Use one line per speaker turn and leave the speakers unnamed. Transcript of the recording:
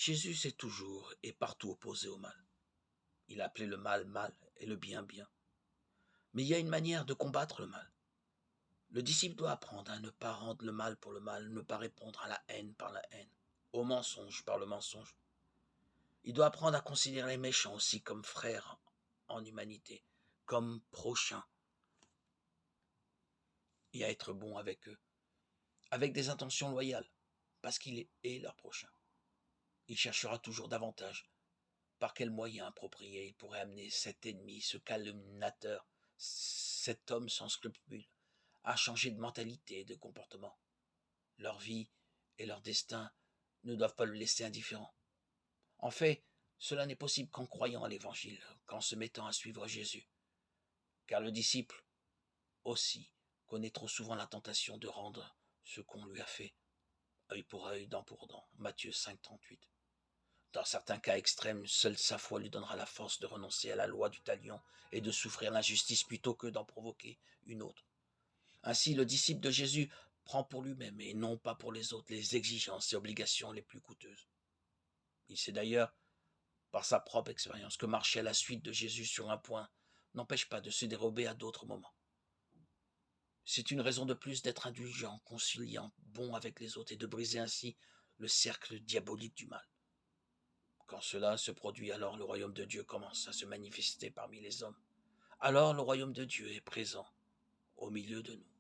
Jésus s'est toujours et partout opposé au mal. Il a appelé le mal mal et le bien bien. Mais il y a une manière de combattre le mal. Le disciple doit apprendre à ne pas rendre le mal pour le mal, ne pas répondre à la haine par la haine, au mensonge par le mensonge. Il doit apprendre à considérer les méchants aussi comme frères en humanité, comme prochains, et à être bon avec eux, avec des intentions loyales, parce qu'il est leur prochain. Il cherchera toujours davantage. Par quel moyen approprié il pourrait amener cet ennemi, ce calomniateur, cet homme sans scrupules, à changer de mentalité et de comportement? Leur vie et leur destin ne doivent pas le laisser indifférent. En fait, cela n'est possible qu'en croyant à l'Évangile, qu'en se mettant à suivre Jésus. Car le disciple, aussi, connaît trop souvent la tentation de rendre ce qu'on lui a fait, œil pour œil, dent pour dent. Matthieu 5,38. Dans certains cas extrêmes, seule sa foi lui donnera la force de renoncer à la loi du talion et de souffrir l'injustice plutôt que d'en provoquer une autre. Ainsi, le disciple de Jésus prend pour lui-même et non pas pour les autres les exigences et obligations les plus coûteuses. Il sait d'ailleurs, par sa propre expérience, que marcher à la suite de Jésus sur un point n'empêche pas de se dérober à d'autres moments. C'est une raison de plus d'être indulgent, conciliant, bon avec les autres et de briser ainsi le cercle diabolique du mal. Quand cela se produit, alors le royaume de Dieu commence à se manifester parmi les hommes. Alors le royaume de Dieu est présent au milieu de nous.